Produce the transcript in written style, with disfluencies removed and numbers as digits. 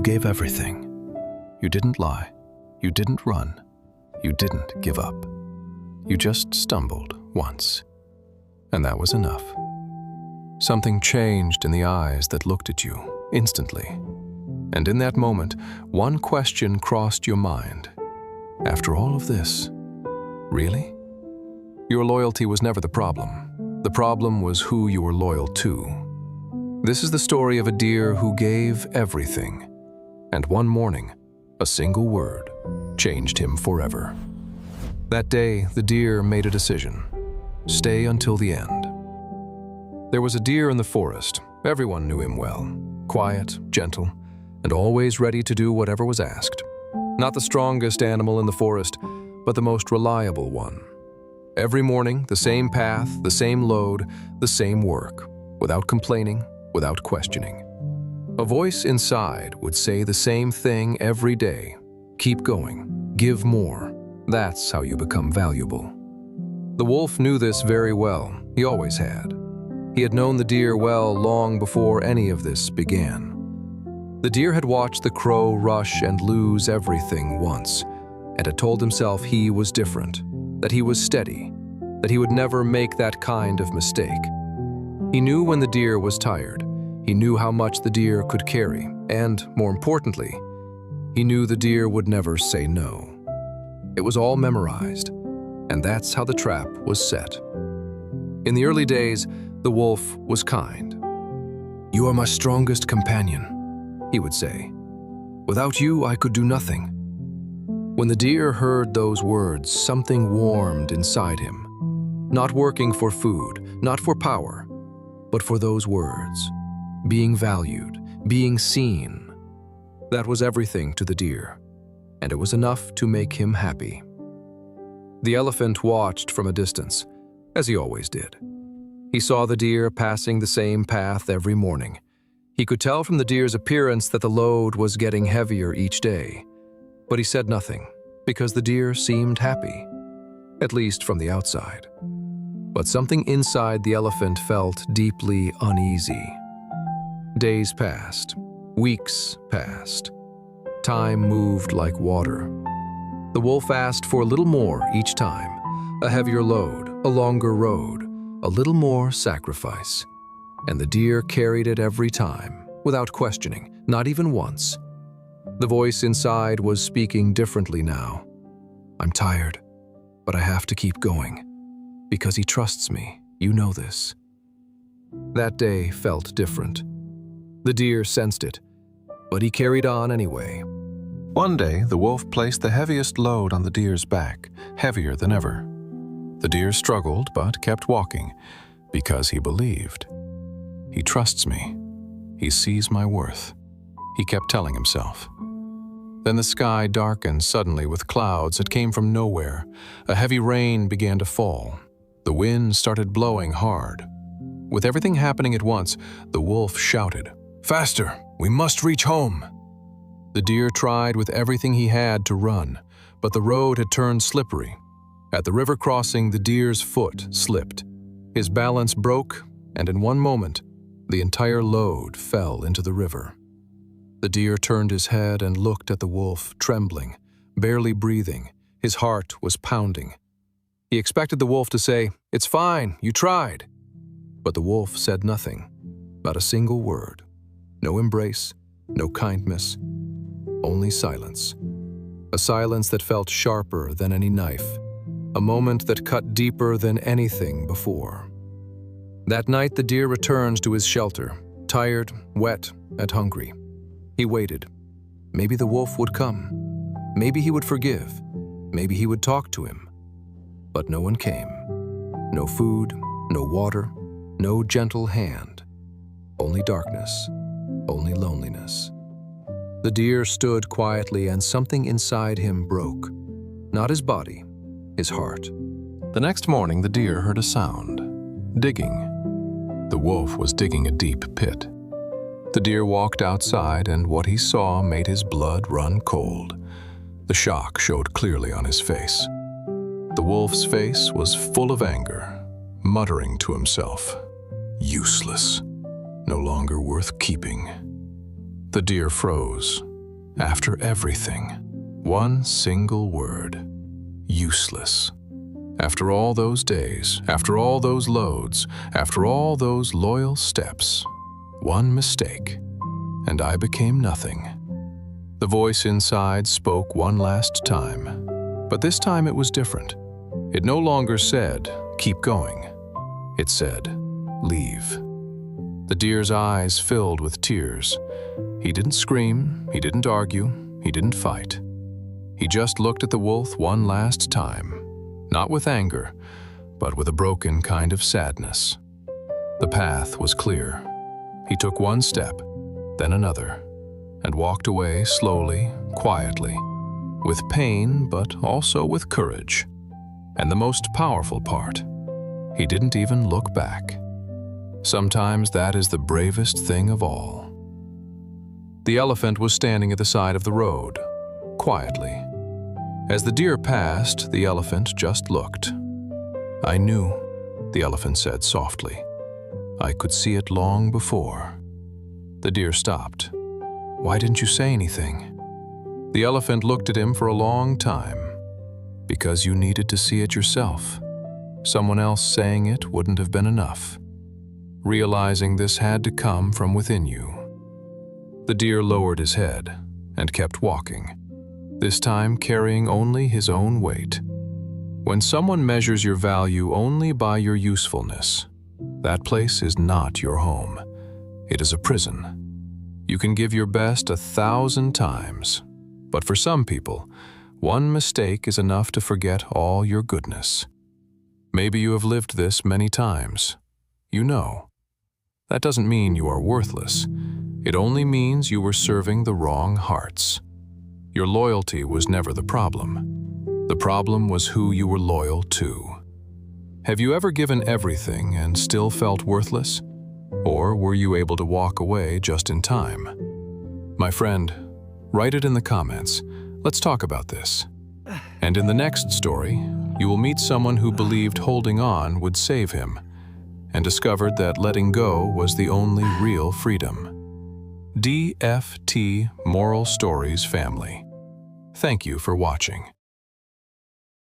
gave everything. You didn't lie. You didn't run. You didn't give up. You just stumbled once. And that was enough. Something changed in the eyes that looked at you instantly. And in that moment, one question crossed your mind. After all of this, really? Your loyalty was never the problem. The problem was who you were loyal to. This is the story of a deer who gave everything. And one morning, a single word changed him forever. That day, the deer made a decision. Stay until the end. There was a deer in the forest. Everyone knew him well. Quiet, gentle, and always ready to do whatever was asked. Not the strongest animal in the forest, but the most reliable one. Every morning, the same path, the same load, the same work, without complaining, without questioning. A voice inside would say the same thing every day. Keep going, give more. That's how you become valuable. The wolf knew this very well. He always had. He had known the deer well long before any of this began. The deer had watched the crow rush and lose everything once, and had told himself he was different, that he was steady, that he would never make that kind of mistake. He knew when the deer was tired. He knew how much the deer could carry, and, more importantly, he knew the deer would never say no. It was all memorized, and that's how the trap was set. In the early days, the wolf was kind. "You are my strongest companion," he would say. "Without you, I could do nothing." When the deer heard those words, something warmed inside him. Not working for food, not for power, but for those words. Being valued, being seen. That was everything to the deer, and it was enough to make him happy. The elephant watched from a distance, as he always did. He saw the deer passing the same path every morning. He could tell from the deer's appearance that the load was getting heavier each day. But he said nothing, because the deer seemed happy, at least from the outside. But something inside the elephant felt deeply uneasy. Days passed, weeks passed. Time moved like water. The wolf asked for a little more each time, a heavier load, a longer road, a little more sacrifice. And the deer carried it every time, without questioning, not even once. The voice inside was speaking differently now. "I'm tired, but I have to keep going. Because he trusts me, you know this." That day felt different. The deer sensed it, but he carried on anyway. One day, the wolf placed the heaviest load on the deer's back, heavier than ever. The deer struggled, but kept walking, because he believed. "He trusts me. He sees my worth," he kept telling himself. Then the sky darkened suddenly with clouds that came from nowhere. A heavy rain began to fall. The wind started blowing hard. With everything happening at once, the wolf shouted, "Faster! We must reach home!" The deer tried with everything he had to run, but the road had turned slippery. At the river crossing, the deer's foot slipped. His balance broke, and in one moment, the entire load fell into the river. The deer turned his head and looked at the wolf, trembling, barely breathing. His heart was pounding. He expected the wolf to say, "It's fine, you tried." But the wolf said nothing, not a single word. No embrace, no kindness, only silence. A silence that felt sharper than any knife, a moment that cut deeper than anything before. That night the deer returned to his shelter, tired, wet, and hungry. He waited. Maybe the wolf would come. Maybe he would forgive. Maybe he would talk to him. But no one came. No food, no water, no gentle hand. Only darkness, only loneliness. The deer stood quietly, and something inside him broke. Not his body, his heart. The next morning the deer heard a sound. Digging. The wolf was digging a deep pit. The deer walked outside, and what he saw made his blood run cold. The shock showed clearly on his face. The wolf's face was full of anger, muttering to himself, "Useless, no longer worth keeping." The deer froze. After everything, one single word: useless. After all those days, after all those loads, after all those loyal steps, one mistake, and I became nothing. The voice inside spoke one last time, but this time it was different. It no longer said, "Keep going." It said, "Leave." The deer's eyes filled with tears. He didn't scream, he didn't argue, he didn't fight. He just looked at the wolf one last time, not with anger, but with a broken kind of sadness. The path was clear. He took one step, then another, and walked away slowly, quietly, with pain but also with courage. And the most powerful part, he didn't even look back. Sometimes that is the bravest thing of all. The elephant was standing at the side of the road, quietly. As the deer passed, the elephant just looked. "I knew," the elephant said softly. "I could see it long before." The deer stopped. "Why didn't you say anything?" The elephant looked at him for a long time. "Because you needed to see it yourself. Someone else saying it wouldn't have been enough. Realizing this had to come from within you." The deer lowered his head and kept walking, this time carrying only his own weight. When someone measures your value only by your usefulness, that place is not your home. It is a prison. You can give your best 1,000 times, but for some people, one mistake is enough to forget all your goodness. Maybe you have lived this many times. You know. That doesn't mean you are worthless. It only means you were serving the wrong hearts. Your loyalty was never the problem. The problem was who you were loyal to. Have you ever given everything and still felt worthless? Or were you able to walk away just in time? My friend, write it in the comments. Let's talk about this. And in the next story, you will meet someone who believed holding on would save him, and discovered that letting go was the only real freedom. DFT Moral Stories family. Thank you for watching.